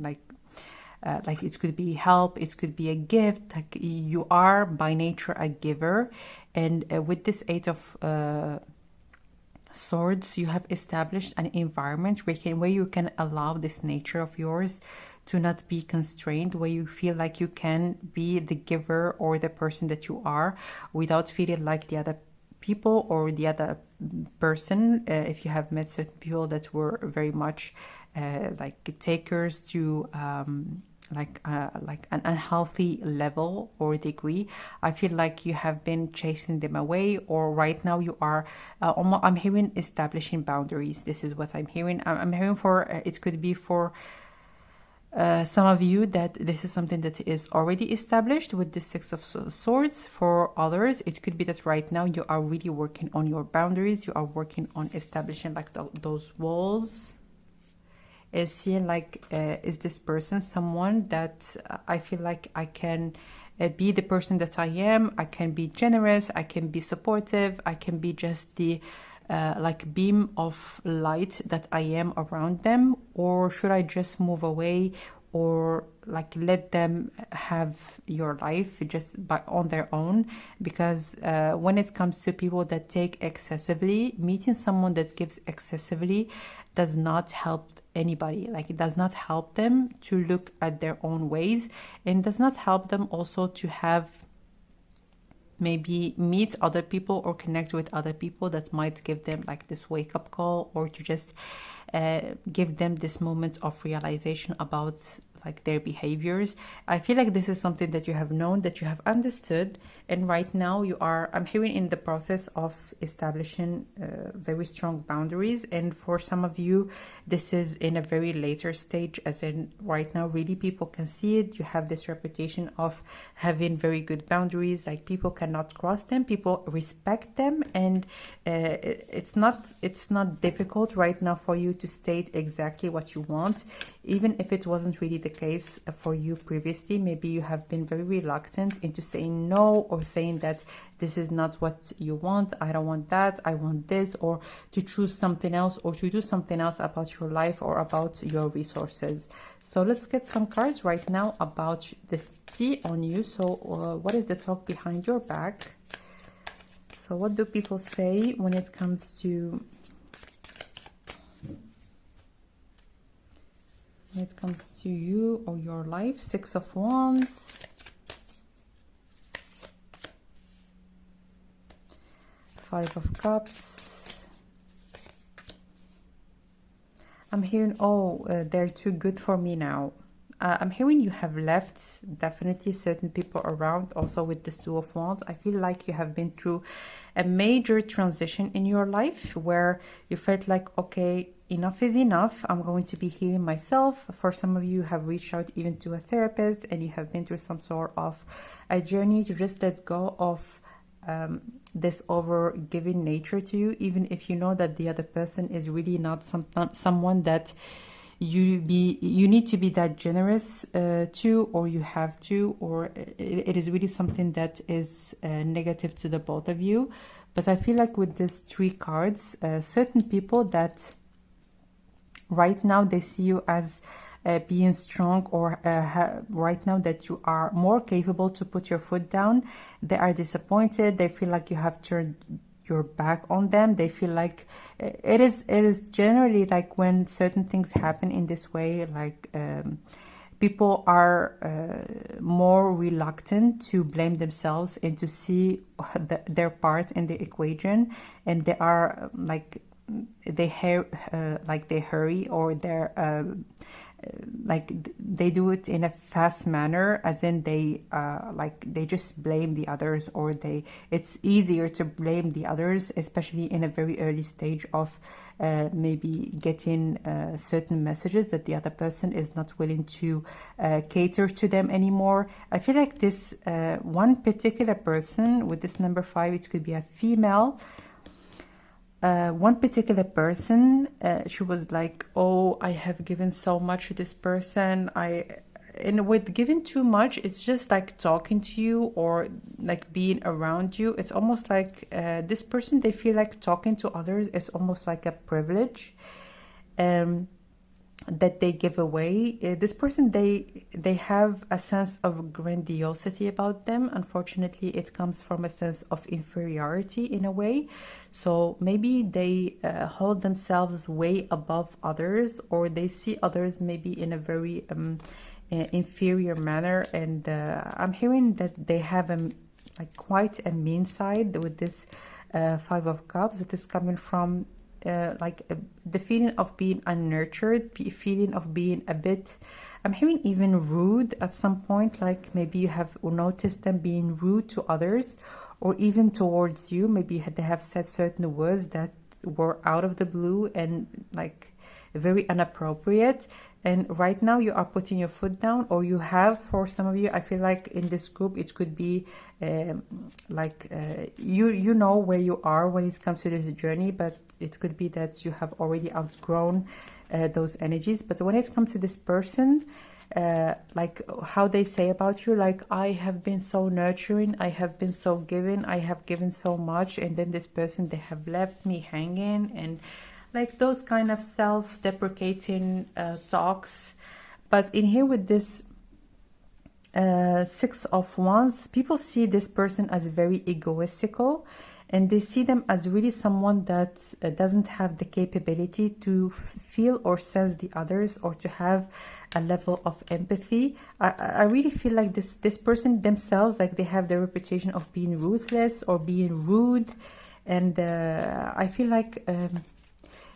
like it could be help, it could be a gift. Like you are by nature a giver. And with this Eight of Swords, you have established an environment where you can allow this nature of yours to not be constrained, where you feel like you can be the giver or the person that you are without feeling like the other people or the other person. If you have met certain people that were very much like takers to like an unhealthy level or degree, I feel like you have been chasing them away, or right now you are I'm hearing establishing boundaries. This is what I'm hearing. I'm hearing for it could be for some of you that this is something that is already established with the Six of Swords. For others, it could be that right now you are really working on your boundaries. You are working on establishing like those walls, is seeing like is this person someone that I feel like I can be the person that I am. I can be generous, I can be supportive, I can be just the like beam of light that I am around them, or should I just move away, or like let them have your life just on their own? Because when it comes to people that take excessively, meeting someone that gives excessively does not help anybody. Like it does not help them to look at their own ways, and does not help them also to have maybe meet other people or connect with other people that might give them like this wake-up call, or to just give them this moment of realization about like their behaviors. I feel like this is something that you have known, that you have understood, and right now you are, I'm hearing, in the process of establishing very strong boundaries. And for some of you, this is in a very later stage, as in right now really people can see it. You have this reputation of having very good boundaries, like people cannot cross them, people respect them, and it's not difficult right now for you to state exactly what you want, even if it wasn't really the case for you previously. Maybe you have been very reluctant into saying no, or saying that this is not what you want, I don't want that, I want this, or to choose something else, or to do something else about your life or about your resources. So let's get some cards right now about the tea on you. So what is the talk behind your back? So what do people say when it comes to you or your life? Six of Wands, Five of Cups. I'm hearing, they're too good for me now. I'm hearing you have left definitely certain people around. Also with the Two of Wands, I feel like you have been through a major transition in your life where you felt like, okay, enough is enough. I'm going to be healing myself. For some of you have reached out even to a therapist, and you have been through some sort of a journey to just let go of this over-giving nature to you, even if you know that the other person is really not someone that you need to be that generous to, or you have to, or it is really something that is negative to the both of you. But I feel like with these three cards, certain people that right now they see you as being strong, or right now that you are more capable to put your foot down, they are disappointed. They feel like you have turned your back on them. They feel like it is generally like when certain things happen in this way, like people are more reluctant to blame themselves and to see their part in the equation, and they are like they hurry, or they're like they do it in a fast manner, as in they just blame the others, or it's easier to blame the others, especially in a very early stage of maybe getting certain messages that the other person is not willing to cater to them anymore. I feel like this one particular person with this number 5, it could be a female. One particular person, she was like, oh, I have given so much to this person. And with giving too much, it's just like talking to you or like being around you. It's almost like this person, they feel like talking to others is almost like a privilege that they give away. This person, they have a sense of grandiosity about them. Unfortunately, it comes from a sense of inferiority in a way. So maybe they hold themselves way above others, or they see others maybe in a very inferior manner. And I'm hearing that they have like quite a mean side with this 5 of Cups that is coming from the feeling of being unnurtured, feeling of being a bit, I'm hearing even rude at some point, like maybe you have noticed them being rude to others or even towards you. Maybe they have said certain words that were out of the blue and like very inappropriate. And right now you are putting your foot down, or you have, for some of you, I feel like in this group, it could be you know where you are when it comes to this journey, but it could be that you have already outgrown those energies. But when it comes to this person, like how they say about you, like, I have been so nurturing, I have been so giving, I have given so much, and then this person, they have left me hanging, and like those kind of self-deprecating talks. But in here with this 6 of Wands, people see this person as very egoistical, and they see them as really someone that doesn't have the capability to feel or sense the others, or to have a level of empathy. I really feel like this person themselves, like they have the reputation of being ruthless or being rude. And I feel like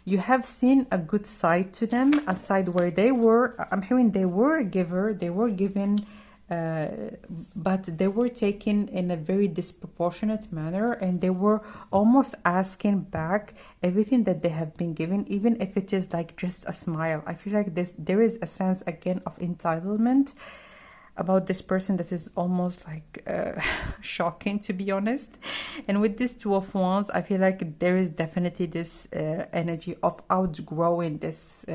you have seen a good side to them, a side where they were, I'm hearing they were a giver, they were given, but they were taken in a very disproportionate manner, and they were almost asking back everything that they have been given, even if it is like just a smile. I feel like there is a sense again of entitlement about this person that is almost like shocking, to be honest. And with this 2 of Wands, I feel like there is definitely this energy of outgrowing this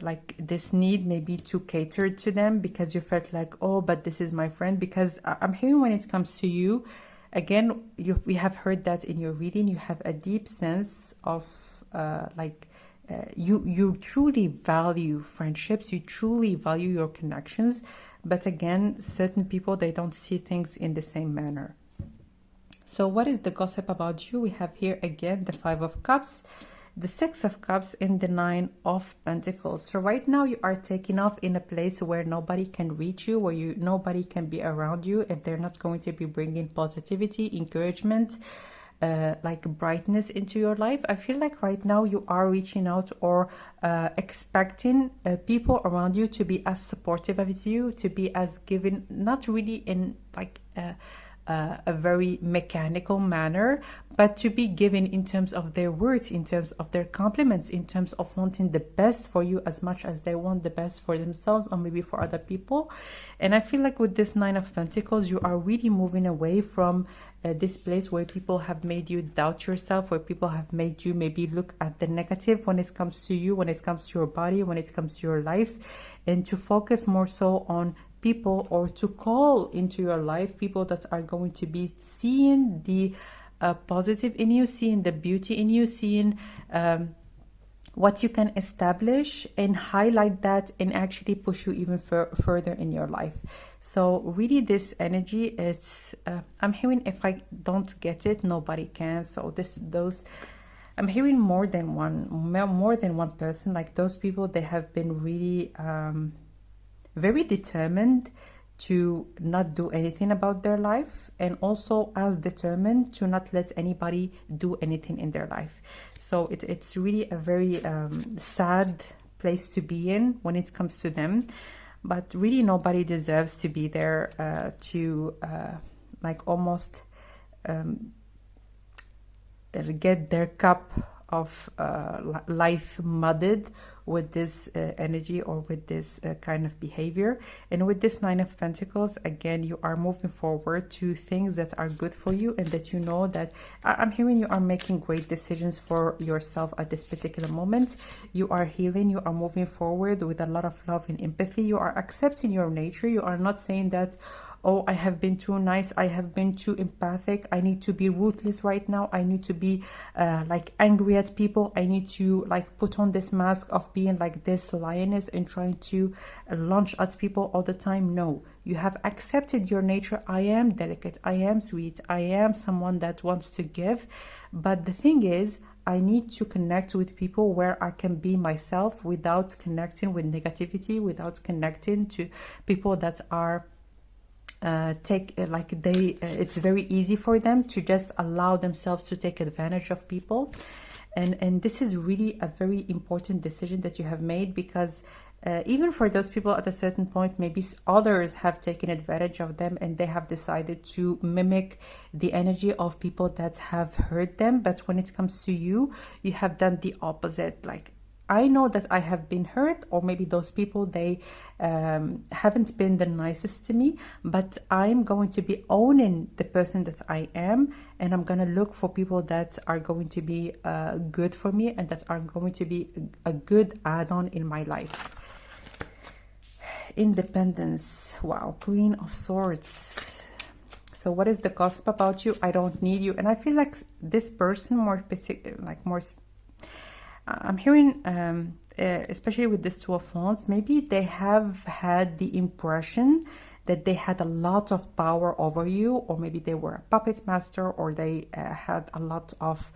like this need maybe to cater to them, because you felt like, oh, but this is my friend. Because I'm hearing when it comes to you, again, we have heard that in your reading, you have a deep sense of you truly value friendships, you truly value your connections. But again, certain people, they don't see things in the same manner. So what is the gossip about you? We have here again the Five of Cups, the Six of Cups, and the Nine of Pentacles. So right now you are taking off in a place where nobody can reach you, where nobody can be around you if they're not going to be bringing positivity, encouragement, like brightness into your life. I feel like right now you are reaching out or expecting people around you to be as supportive as you, to be as giving, not really in like a very mechanical manner, but to be given in terms of their words, in terms of their compliments, in terms of wanting the best for you as much as they want the best for themselves or maybe for other people. And I feel like with this Nine of Pentacles, you are really moving away from this place where people have made you doubt yourself, where people have made you maybe look at the negative when it comes to you, when it comes to your body, when it comes to your life, and to focus more so on people, or to call into your life people that are going to be seeing the positive in you, seeing the beauty in you, seeing what you can establish, and highlight that and actually push you even further in your life. So really this energy is I'm hearing, if I don't get it, nobody can. So I'm hearing more than one person. Like those people, they have been really very determined to not do anything about their life, and also as determined to not let anybody do anything in their life. So it's really a very sad place to be in when it comes to them. But really nobody deserves to be there to like almost get their cup of life muddied with this energy or with this kind of behavior. And with this Nine of Pentacles, again, you are moving forward to things that are good for you, and that you know that I'm hearing you are making great decisions for yourself at this particular moment. You are healing, you are moving forward with a lot of love and empathy. You are accepting your nature. You are not saying that, oh, I have been too nice, I have been too empathic, I need to be ruthless right now, I need to be like angry at people, I need to like put on this mask of being like this lioness and trying to launch at people all the time. No, you have accepted your nature. I am delicate, I am sweet, I am someone that wants to give. But the thing is, I need to connect with people where I can be myself without connecting with negativity, without connecting to people that are it's very easy for them to just allow themselves to take advantage of people. And this is really a very important decision that you have made, because even for those people at a certain point, maybe others have taken advantage of them and they have decided to mimic the energy of people that have hurt them. But when it comes to you, you have done the opposite. Like, I know that I have been hurt, or maybe those people, they haven't been the nicest to me, but I'm going to be owning the person that I am, and I'm going to look for people that are going to be good for me, and that are going to be a good add-on in my life. Independence. Wow, Queen of Swords. So what is the gossip about you? I don't need you. And I feel like this person I'm hearing, especially with this Two of Wands, maybe they have had the impression that they had a lot of power over you, or maybe they were a puppet master, or they had a lot of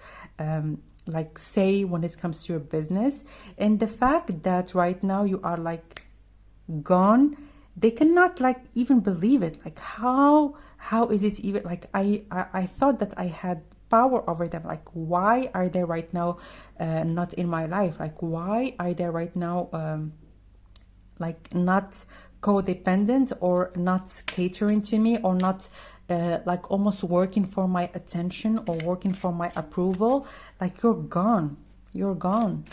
like say when it comes to your business. And the fact that right now you are like gone, they cannot like even believe it. Like how is it even like I thought that I had power over them. Like, why are they right now not in my life? Like, why are they right now like not codependent, or not catering to me, or not like almost working for my attention or working for my approval? Like, you're gone. You're gone.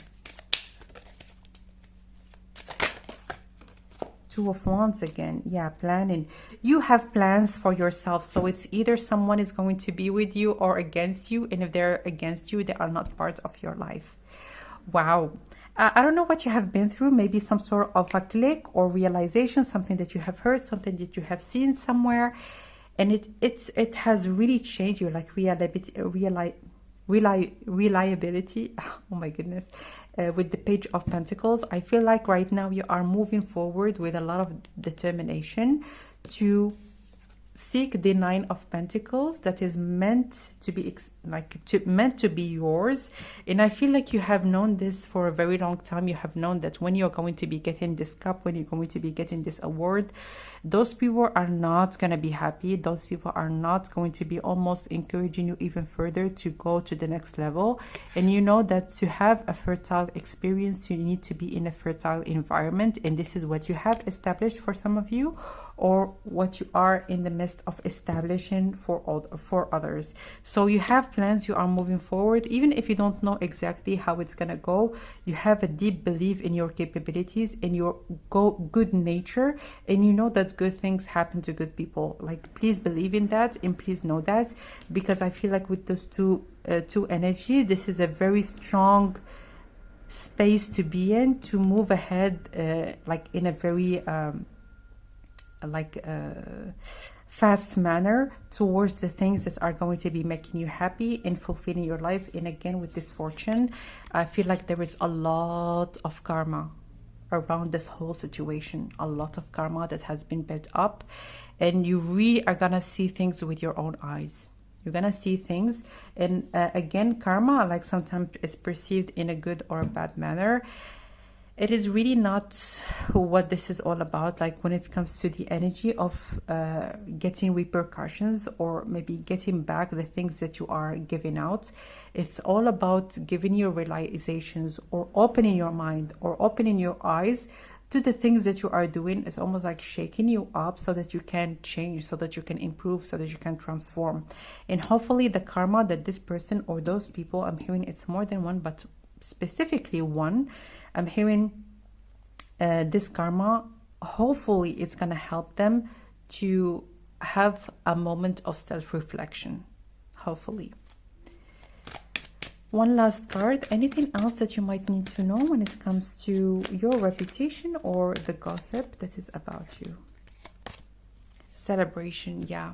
Two of Wands again. Yeah, planning. You have plans for yourself. So it's either someone is going to be with you or against you. And if they're against you, they are not part of your life. Wow. I don't know what you have been through, maybe some sort of a click or realization, something that you have heard, something that you have seen somewhere, and it has really changed you, like reliability. Oh my goodness. With the Page of Pentacles, I feel like right now you are moving forward with a lot of determination to seek the Nine of Pentacles that is meant to be meant to be yours. And I feel like you have known this for a very long time. You have known that when you're going to be getting this cup, when you're going to be getting this award, those people are not going to be happy. Those people are not going to be almost encouraging you even further to go to the next level. And you know that to have a fertile experience, you need to be in a fertile environment, and this is what you have established for some of you, or what you are in the midst of establishing for others. So you have plans, you are moving forward, even if you don't know exactly how it's gonna go. You have a deep belief in your capabilities, in your good nature, and you know that good things happen to good people. Like, please believe in that, and please know that, because I feel like with those two energy, this is a very strong space to be in, to move ahead, like in a very fast manner towards the things that are going to be making you happy and fulfilling your life. And again, with this Fortune, I feel like there is a lot of karma around this whole situation, a lot of karma that has been built up, and you really are gonna see things with your own eyes. You're gonna see things, and again, karma, like, sometimes is perceived in a good or a bad manner. It is really not what this is all about. Like, when it comes to the energy of getting repercussions, or maybe getting back the things that you are giving out, it's all about giving your realizations, or opening your mind, or opening your eyes to the things that you are doing. It's almost like shaking you up so that you can change, so that you can improve, so that you can transform. And hopefully the karma that this person or those people, I'm hearing it's more than one, but specifically one, I'm hearing this karma, hopefully it's going to help them to have a moment of self-reflection, hopefully. One last card. Anything else that you might need to know when it comes to your reputation or the gossip that is about you? Celebration, yeah.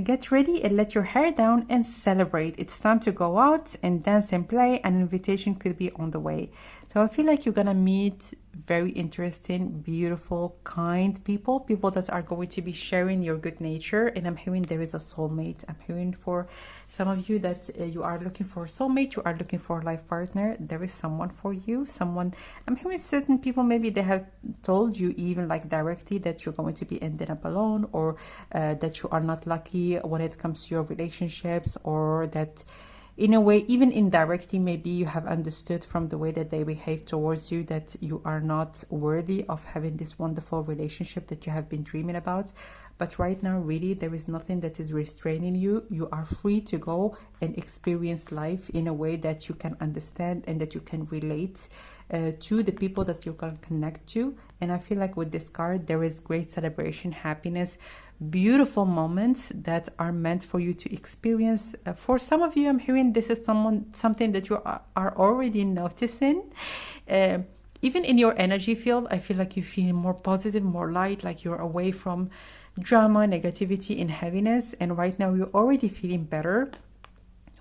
Get ready and let your hair down and celebrate. It's time to go out and dance and play. An invitation could be on the way. So I feel like you're gonna meet very interesting, beautiful, kind people that are going to be sharing your good nature. And I'm hearing there is a soulmate. I'm hearing for some of you that you are looking for a soulmate, you are looking for a life partner. There is someone for you, someone. I'm hearing certain people, maybe they have told you even like directly that you're going to be ending up alone, or that you are not lucky when it comes to your relationships, or that in a way, even indirectly, maybe you have understood from the way that they behave towards you that you are not worthy of having this wonderful relationship that you have been dreaming about. But right now, really, there is nothing that is restraining you. You are free to go and experience life in a way that you can understand and that you can relate to the people that you can connect to. And I feel like with this card, there is great celebration, happiness, beautiful moments that are meant for you to experience. For some of you, I'm hearing this is something that you are already noticing. Even in your energy field, I feel like you feel more positive, more light, like you're away from drama, negativity, and heaviness. And right now, you're already feeling better.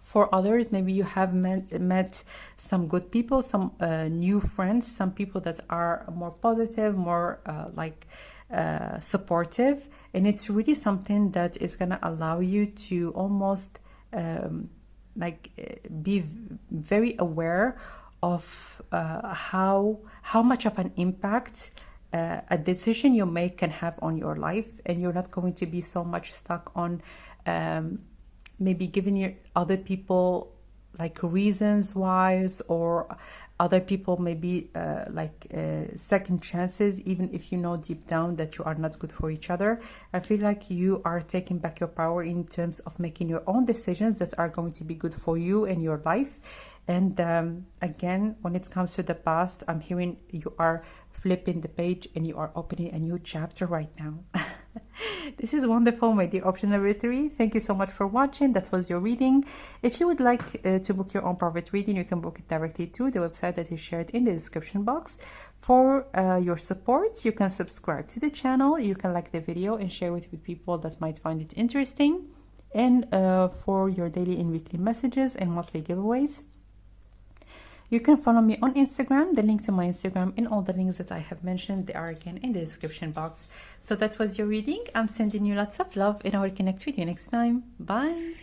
For others, maybe you have met some good people, some new friends, some people that are more positive, more supportive, and it's really something that is going to allow you to almost be very aware of how much of an impact a decision you make can have on your life, and you're not going to be so much stuck on maybe giving your other people like reasons why, or other people maybe second chances, even if you know deep down that you are not good for each other. I feel like you are taking back your power in terms of making your own decisions that are going to be good for you and your life. And again, when it comes to the past, I'm hearing you are flipping the page and you are opening a new chapter right now. This is wonderful, my dear option number 3. Thank you so much for watching. That was your reading. If you would like to book your own private reading, you can book it directly through the website that is shared in the description box. For your support, you can subscribe to the channel, you can like the video and share it with people that might find it interesting. And for your daily and weekly messages and monthly giveaways, you can follow me on Instagram. The link to my Instagram and all the links that I have mentioned, they are again in the description box. So that was your reading. I'm sending you lots of love and I will connect with you next time. Bye.